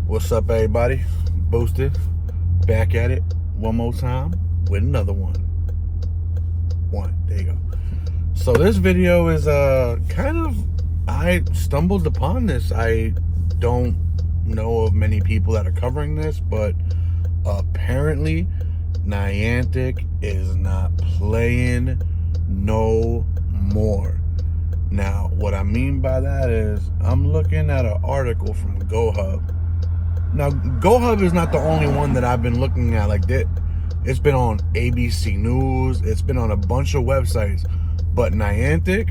What's up, everybody? Boosted, back at it one more time with another one. There you go. So this video is I stumbled upon this. I don't know of many people that are covering this, but apparently Niantic is not playing no more. Now, what I mean by that is I'm looking at an article from GoHub. Now, GoHub is not the only one that I've been looking at like that. It's been on ABC News. It's been on a bunch of websites. But Niantic,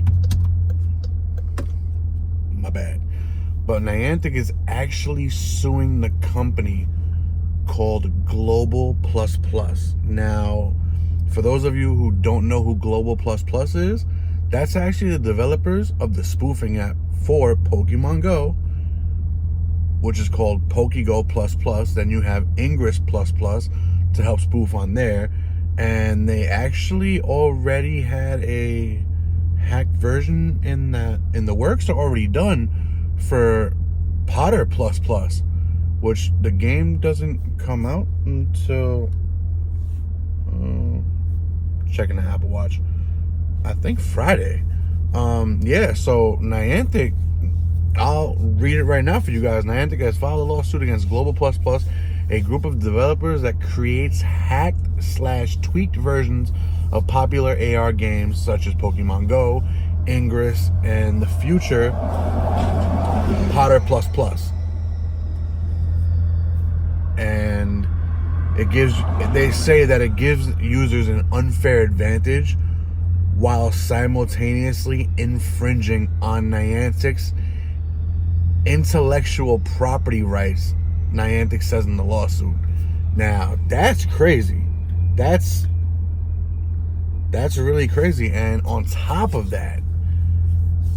my bad. But Niantic is actually suing the company called Global Plus Plus. Now, for those of you who don't know who Global Plus Plus is, that's actually the developers of the spoofing app for Pokemon Go, which is called PokeGo Plus Plus. Then you have Ingress Plus Plus to help spoof on there. And they actually already had a hacked version in the works, are already done for Potter Plus Plus, which the game doesn't come out until checking the Apple Watch, I think Friday. Yeah, so Niantic, I'll read it right now for you guys. Niantic has filed a lawsuit against Global Plus Plus, a group of developers that creates hacked/tweaked versions of popular AR games such as Pokemon Go, Ingress, and the future Potter Plus Plus. And they say that it gives users an unfair advantage while simultaneously infringing on Niantic's intellectual property rights, Niantic says in the lawsuit. Now, that's crazy. That's really crazy. And on top of that,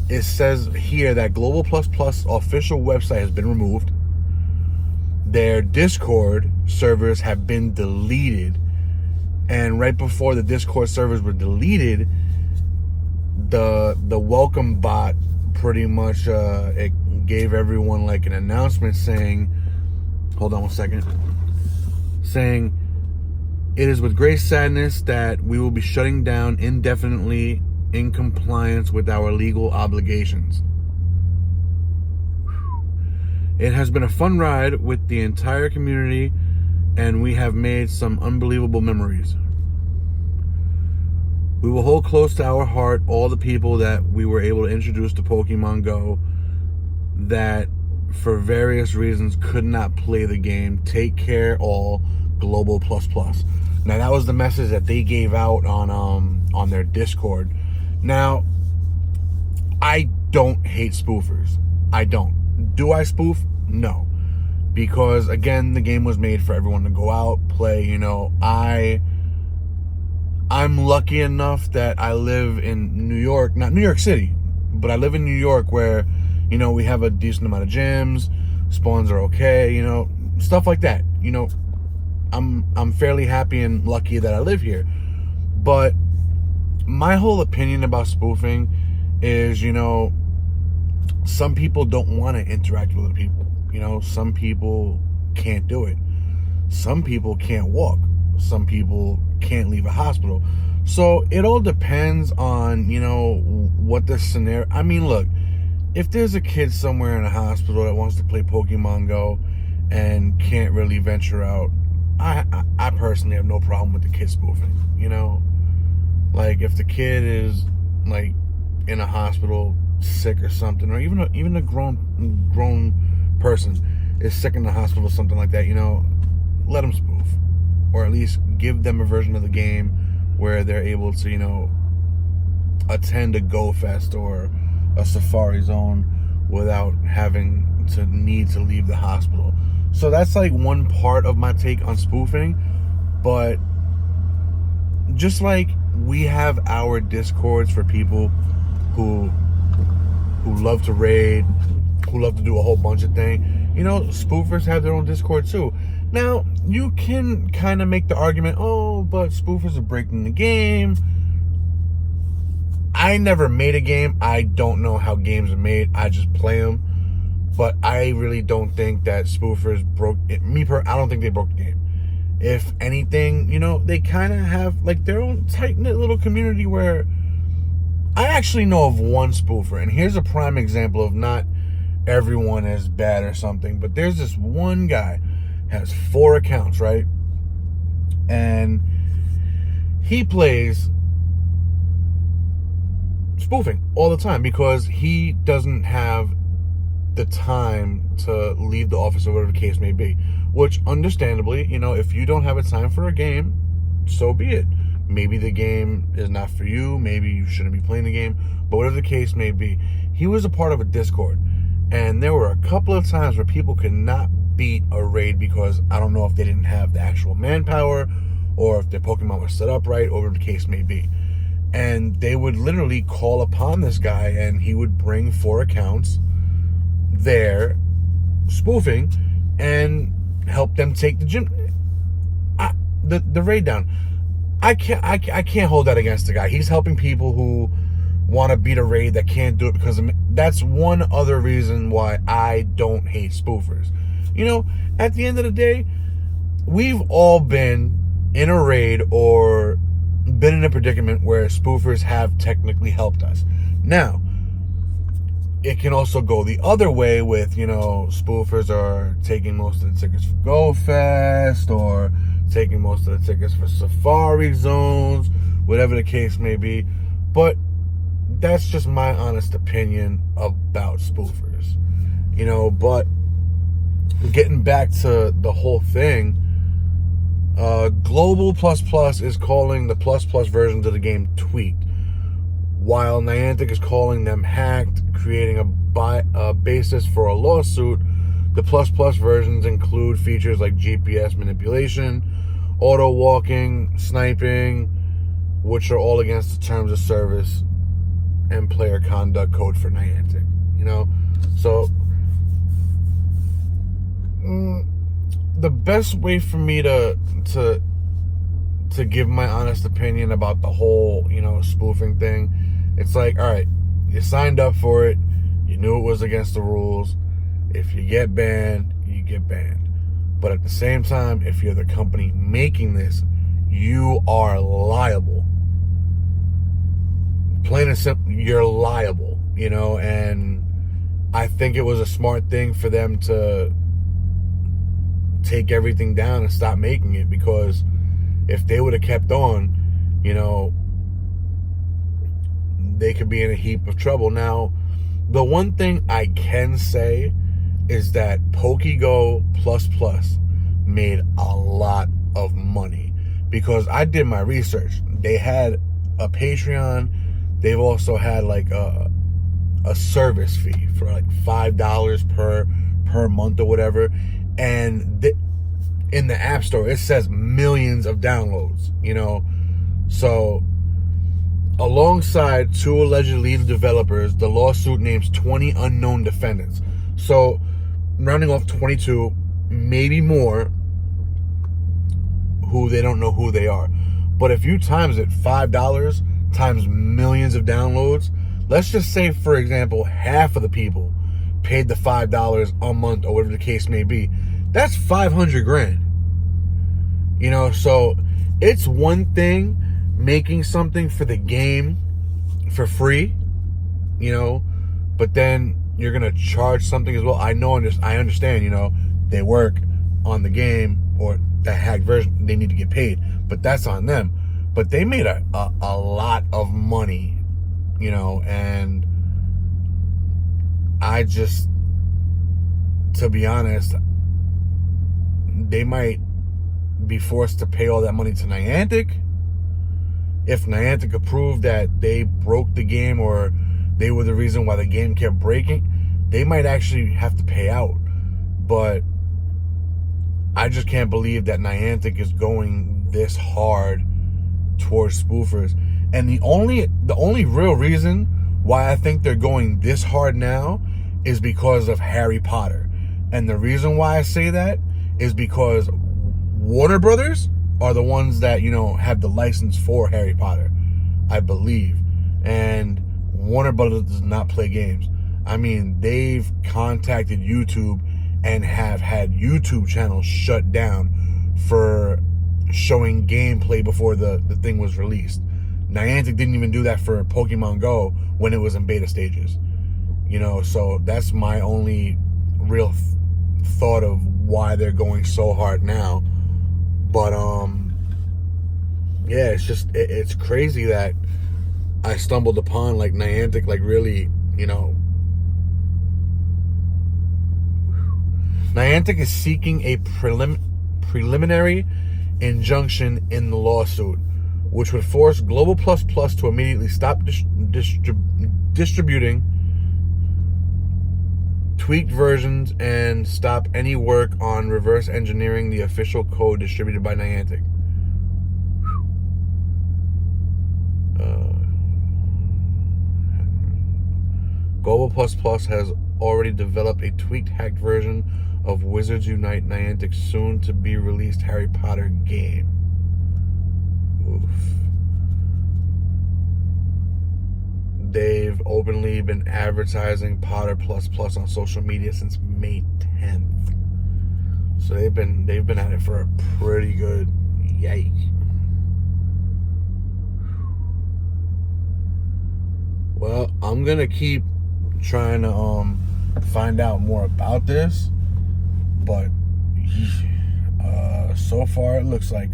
it says here that Global Plus Plus official website has been removed. Their Discord servers have been deleted. And right before the Discord servers were deleted, the welcome bot pretty much it gave everyone like an announcement saying, hold on one second, saying, "It is with great sadness that we will be shutting down indefinitely in compliance with our legal obligations. It has been a fun ride with the entire community, and we have made some unbelievable memories. We will hold close to our heart all the people that we were able to introduce to Pokemon Go that for various reasons could not play the game. Take care, all. Global Plus Plus." Now, that was the message that they gave out on their Discord. Now, I don't hate spoofers. I don't. Do I spoof? No. Because, again, the game was made for everyone to go out, play. You know, I'm lucky enough that I live in New York, not New York City, but I live in New York where, you know, we have a decent amount of gyms, spawns are okay, you know, stuff like that. You know, I'm fairly happy and lucky that I live here. But my whole opinion about spoofing is, you know, some people don't want to interact with other people. You know, some people can't do it. Some people can't walk. Some people can't leave a hospital. So it all depends on, you know, what the scenario. I mean, look, if there's a kid somewhere in a hospital that wants to play Pokemon Go and can't really venture out, I personally have no problem with the kid spoofing. You know, like if the kid is like in a hospital sick or something, or even a grown person is sick in the hospital or something like that, you know, let them spoof, or at least give them a version of the game where they're able to, you know, attend a Go Fest or a Safari Zone without having to need to leave the hospital. So that's like one part of my take on spoofing. But just like we have our Discords for people who love to raid, who love to do a whole bunch of things, you know, spoofers have their own Discord too. Now, you can kind of make the argument, oh, but spoofers are breaking the game. I never made a game. I don't know how games are made. I just play them. But I really don't think that spoofers broke it. I don't think they broke the game. If anything, they kind of have like their own tight-knit little community where I actually know of one spoofer, and here's a prime example of not everyone is bad or something, but there's this one guy, has 4 accounts, right? And he plays spoofing all the time because he doesn't have the time to leave the office or whatever the case may be. Which, understandably, if you don't have a time for a game, so be it. Maybe the game is not for you. Maybe you shouldn't be playing the game. But whatever the case may be, he was a part of a Discord. And there were a couple of times where people could not beat a raid because I don't know if they didn't have the actual manpower or if their Pokemon was set up right or whatever the case may be. And they would literally call upon this guy and he would bring 4 accounts there spoofing and help them take the gym the raid down. I can't hold that against the guy. He's helping people who want to beat a raid that can't do it because of me. That's one other reason why I don't hate spoofers. At the end of the day, we've all been in a raid or been in a predicament where spoofers have technically helped us. Now, it can also go the other way with, spoofers are taking most of the tickets for GoFest or taking most of the tickets for Safari Zones, whatever the case may be. But that's just my honest opinion about spoofers. But getting back to the whole thing, Global Plus Plus is calling the Plus Plus versions of the game tweaked, while Niantic is calling them hacked, creating a basis for a lawsuit. The Plus Plus versions include features like GPS manipulation, auto walking, sniping, which are all against the terms of service and player conduct code for Niantic. So the best way for me to give my honest opinion about the whole spoofing thing, it's like, all right, you signed up for it, you knew it was against the rules. If you get banned, you get banned. But at the same time, if you're the company making this, you are liable. Plain and simple, you're liable, and I think it was a smart thing for them to take everything down and stop making it, because if they would have kept on, they could be in a heap of trouble. Now, the one thing I can say is that PokeGo Plus Plus made a lot of money, because I did my research. They had a Patreon. They've also had like a service fee for like $5 per month or whatever. And in the App Store, it says millions of downloads, So, alongside 2 alleged lead developers, the lawsuit names 20 unknown defendants. So, rounding off 22, maybe more, who they don't know who they are. But if you times it, $5 times millions of downloads, let's just say, for example, half of the people paid the $5 a month or whatever the case may be. That's $500,000. So it's one thing making something for the game for free, but then you're gonna charge something as well. I understand, they work on the game or the hacked version, they need to get paid, but that's on them. But they made a lot of money, and I just, to be honest, they might be forced to pay all that money to Niantic. If Niantic could prove that they broke the game or they were the reason why the game kept breaking, they might actually have to pay out. But I just can't believe that Niantic is going this hard towards spoofers. And the only real reason why I think they're going this hard now is because of Harry Potter. And the reason why I say that is because Warner Brothers are the ones that, have the license for Harry Potter, I believe. And Warner Brothers does not play games. I mean, they've contacted YouTube and have had YouTube channels shut down for showing gameplay before the thing was released. Niantic didn't even do that for Pokemon Go when it was in beta stages. You know, so that's my only real thought of why they're going so hard now. But yeah, it's just it's crazy that I stumbled upon like Niantic, like really, you know. Niantic is seeking a preliminary injunction in the lawsuit, which would force Global Plus Plus to immediately stop distributing tweaked versions and stop any work on reverse engineering the official code distributed by Niantic. Global Plus Plus has already developed a tweaked, hacked version of Wizards Unite, Niantic's soon-to-be released Harry Potter game. Oof. They've openly been advertising Potter Plus Plus on social media since May 10th. So they've been at it for a pretty good yike. Well, I'm gonna keep trying to find out more about this, but so far it looks like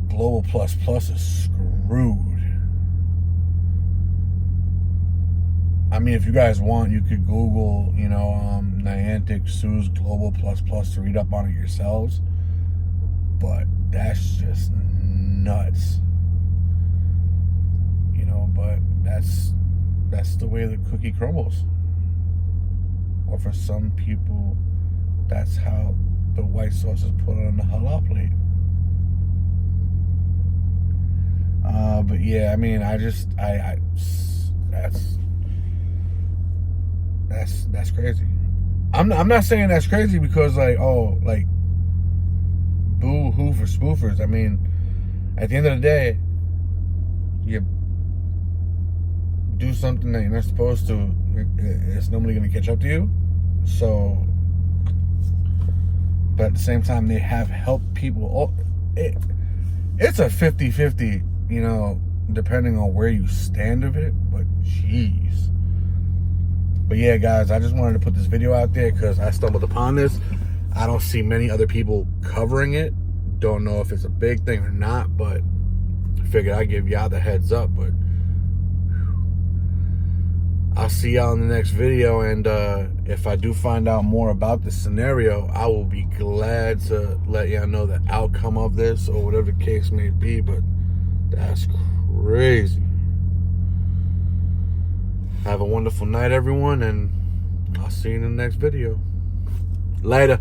Global Plus Plus is screwed. I mean, if you guys want, you could Google, you know, Niantic sues Global Plus Plus to read up on it yourselves, but that's just nuts. You know, but that's the way the cookie crumbles. Or for some people, that's how the white sauce is put on the halal plate. But yeah, I mean, that's crazy. I'm not saying that's crazy because like, oh, like, boo hoo for spoofers. I mean, at the end of the day, you do something that you're not supposed to, it's normally going to catch up to you. So, but at the same time, they have helped people. It's a 50-50, you know, depending on where you stand of it. But jeez. But yeah, guys, I just wanted to put this video out there because I stumbled upon this. I don't see many other people covering it. Don't know if it's a big thing or not, but I figured I'd give y'all the heads up. But I'll see y'all in the next video, and if I do find out more about this scenario, I will be glad to let y'all know the outcome of this or whatever the case may be. But that's crazy. Have a wonderful night, everyone, and I'll see you in the next video. Later.